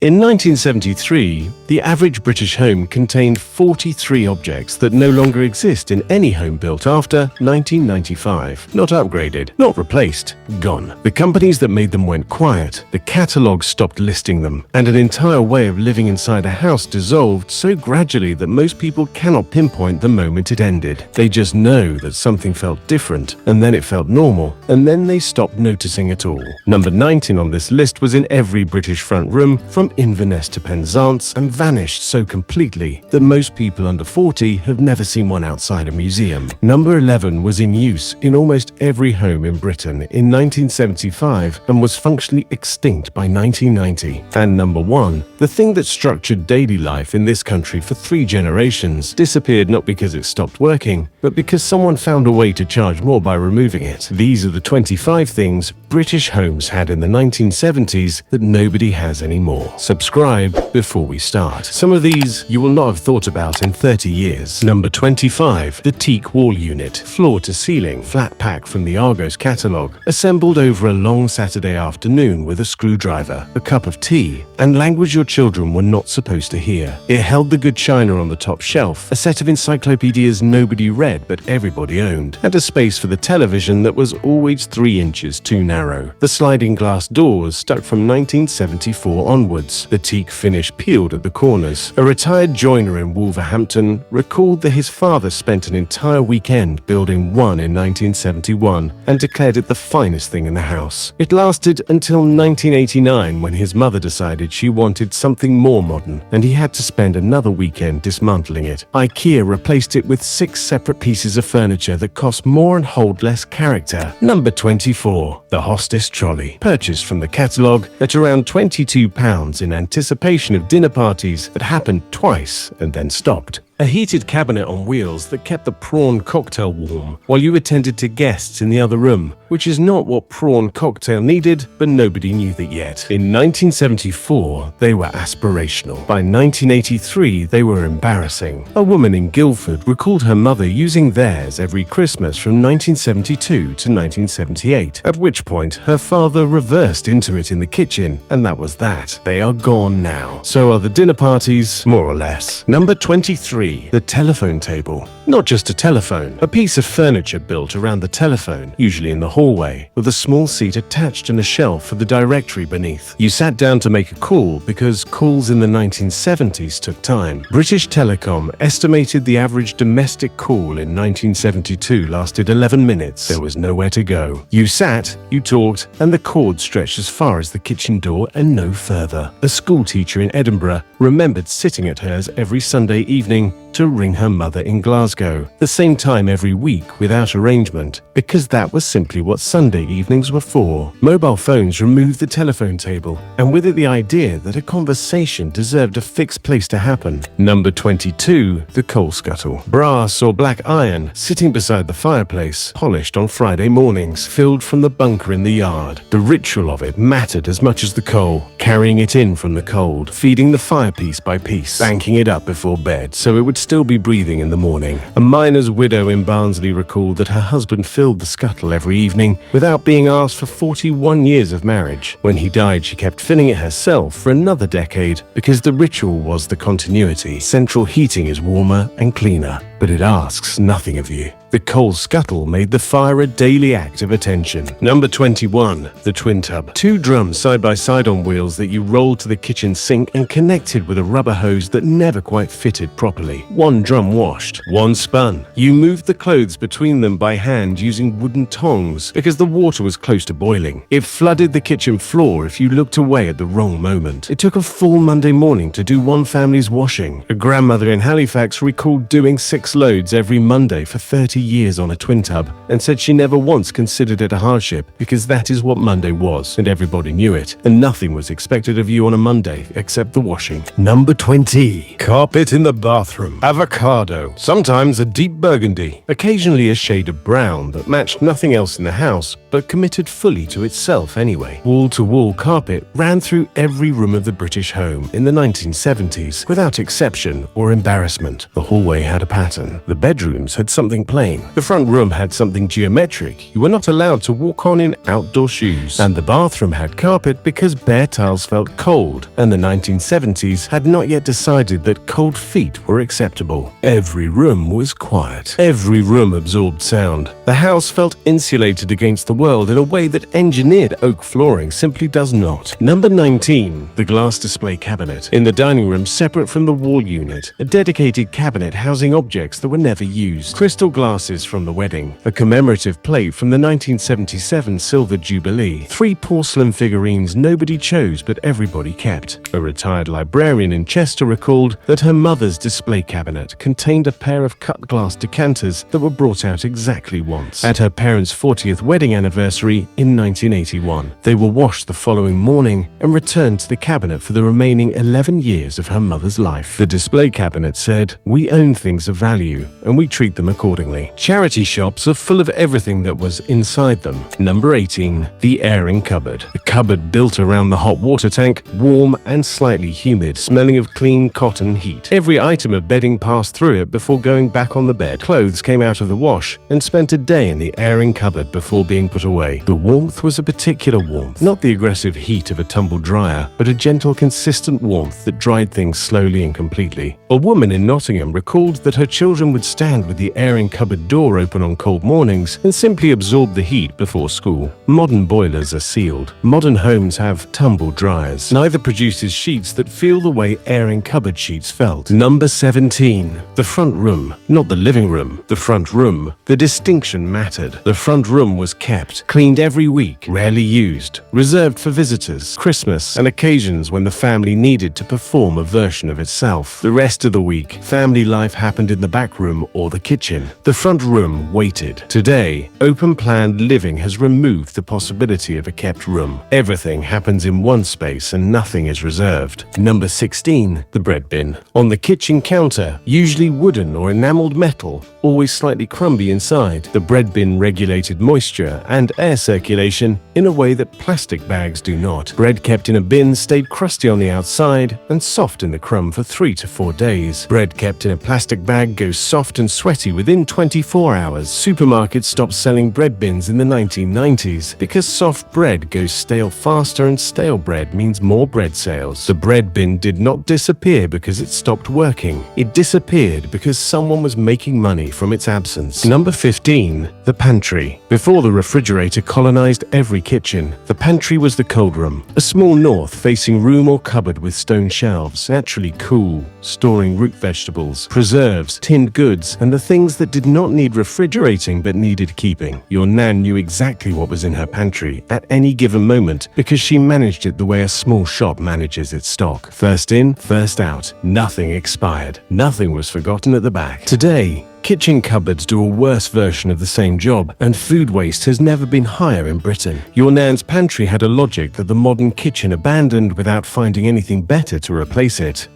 In 1973, the average British home contained 43 objects that no longer exist in any home built after 1995. Not upgraded, not replaced, gone. The companies that made them went quiet, the catalogue stopped listing them, and an entire way of living inside a house dissolved so gradually that most people cannot pinpoint the moment it ended. They just know that something felt different, and then it felt normal, and then they stopped noticing at all. Number 19 on this list was in every British front room, from Inverness to Penzance, and vanished so completely that most people under 40 have never seen one outside a museum. Number 11 was in use in almost every home in Britain in 1975 and was functionally extinct by 1990. And number 1, the thing that structured daily life in this country for 3 generations, disappeared not because it stopped working, but because someone found a way to charge more by removing it. These are the 25 things British homes had in the 1970s that nobody has anymore. Subscribe before we start. Some of these you will not have thought about in 30 years. Number 25, the teak wall unit. Floor to ceiling, flat pack from the Argos catalogue. Assembled over a long Saturday afternoon with a screwdriver, a cup of tea, and language your children were not supposed to hear. It held the good china on the top shelf, a set of encyclopedias nobody read but everybody owned, and a space for the television that was always 3 inches too narrow. The sliding glass doors stuck from 1974 onwards. The teak finish peeled at the corners. A retired joiner in Wolverhampton recalled that his father spent an entire weekend building one in 1971 and declared it the finest thing in the house. It lasted until 1989 when his mother decided she wanted something more modern and he had to spend another weekend dismantling it. IKEA replaced it with 6 separate pieces of furniture that cost more and hold less character. Number 24, the hostess trolley. Purchased from the catalogue at around £22 in anticipation of dinner parties that happened twice and then stopped. A heated cabinet on wheels that kept the prawn cocktail warm while you attended to guests in the other room, which is not what prawn cocktail needed, but nobody knew that yet. In 1974, they were aspirational. By 1983, they were embarrassing. A woman in Guildford recalled her mother using theirs every Christmas from 1972 to 1978, at which point her father reversed into it in the kitchen, and that was that. They are gone now. So are the dinner parties, more or less. Number 23. The telephone table. Not just a telephone, a piece of furniture built around the telephone, usually in the hallway, with a small seat attached and a shelf for the directory beneath. You sat down to make a call because calls in the 1970s took time. British Telecom estimated the average domestic call in 1972 lasted 11 minutes. There was nowhere to go. You sat, you talked, and the cord stretched as far as the kitchen door and no further. A school teacher in Edinburgh remembered sitting at hers every Sunday evening to ring her mother in Glasgow, the same time every week without arrangement, because that was simply what Sunday evenings were for. Mobile phones removed the telephone table, and with it the idea that a conversation deserved a fixed place to happen. Number 22, the coal scuttle. Brass or black iron, sitting beside the fireplace, polished on Friday mornings, filled from the bunker in the yard. The ritual of it mattered as much as the coal, carrying it in from the cold, feeding the fire piece by piece, banking it up before bed so it would still be breathing in the morning. A miner's widow in Barnsley recalled that her husband filled the scuttle every evening without being asked for 41 years of marriage. When he died, she kept filling it herself for another decade because the ritual was the continuity. Central heating is warmer and cleaner, but it asks nothing of you. The coal scuttle made the fire a daily act of attention. Number 21, the twin tub. 2 drums side by side on wheels that you rolled to the kitchen sink and connected with a rubber hose that never quite fitted properly. 1 drum washed, 1 spun. You moved the clothes between them by hand using wooden tongs because the water was close to boiling. It flooded the kitchen floor if you looked away at the wrong moment. It took a full Monday morning to do one family's washing. A grandmother in Halifax recalled doing 6 loads every Monday for 30 years on a twin tub and said she never once considered it a hardship because that is what Monday was and everybody knew it, and nothing was expected of you on a Monday except the washing. Number 20, carpet in the bathroom. Avocado, sometimes a deep burgundy, occasionally a shade of brown that matched nothing else in the house but committed fully to itself anyway. Wall-to-wall carpet ran through every room of the British home in the 1970s without exception or embarrassment. The hallway had a pattern. The bedrooms had something plain plain. The front room had something geometric. You were not allowed to walk on in outdoor shoes. And the bathroom had carpet because bare tiles felt cold, and the 1970s had not yet decided that cold feet were acceptable. Every room was quiet. Every room absorbed sound. The house felt insulated against the world in a way that engineered oak flooring simply does not. Number 19. The glass display cabinet. In the dining room, separate from the wall unit, a dedicated cabinet housing objects that were never used. Crystal glasses from the wedding, a commemorative plate from the 1977 Silver Jubilee, 3 porcelain figurines nobody chose but everybody kept. A retired librarian in Chester recalled that her mother's display cabinet contained a pair of cut glass decanters that were brought out exactly once. At her parents' 40th wedding anniversary in 1981, they were washed the following morning and returned to the cabinet for the remaining 11 years of her mother's life. The display cabinet said, "We own things of value and we treat them accordingly." Charity shops are full of everything that was inside them. Number 18. The airing cupboard. A cupboard built around the hot water tank, warm and slightly humid, smelling of clean cotton heat. Every item of bedding passed through it before going back on the bed. Clothes came out of the wash and spent a day in the airing cupboard before being put away. The warmth was a particular warmth, not the aggressive heat of a tumble dryer, but a gentle, consistent warmth that dried things slowly and completely. A woman in Nottingham recalled that her children would stand with the airing cupboard door open on cold mornings and simply absorb the heat before school. Modern boilers are sealed. Modern homes have tumble dryers. Neither produces sheets that feel the way airing cupboard sheets felt. Number 17. The front room. Not the living room. The front room. The distinction mattered. The front room was kept, cleaned every week, rarely used, reserved for visitors, Christmas, and occasions when the family needed to perform a version of itself. The rest of the week, family life happened in the back room or the kitchen. The front room waited. Today, open-planned living has removed the possibility of a kept room. Everything happens in one space and nothing is reserved. Number 16. The bread bin. On the kitchen counter, usually wooden or enameled metal, always slightly crumbly inside, the bread bin regulated moisture and air circulation in a way that plastic bags do not. Bread kept in a bin stayed crusty on the outside and soft in the crumb for 3 to 4 days. Bread kept in a plastic bag goes soft and sweaty within 24 hours. Supermarkets stopped selling bread bins in the 1990s because soft bread goes stale faster and stale bread means more bread sales. The bread bin did not disappear because it stopped working. It disappeared because someone was making money from its absence. Number 15. The pantry. Before the refrigerator colonized every kitchen, the pantry was the cold room. A small north-facing room or cupboard with stone shelves, naturally cool, storing root vegetables, preserves, tinned goods, and the things that did not need refrigerating but needed keeping. Your nan knew exactly what was in her pantry at any given moment because she managed it the way a small shop manages its stock. First in, first out. Nothing expired. Nothing was forgotten at the back. Today, kitchen cupboards do a worse version of the same job, and food waste has never been higher in Britain. Your nan's pantry had a logic that the modern kitchen abandoned without finding anything better to replace it.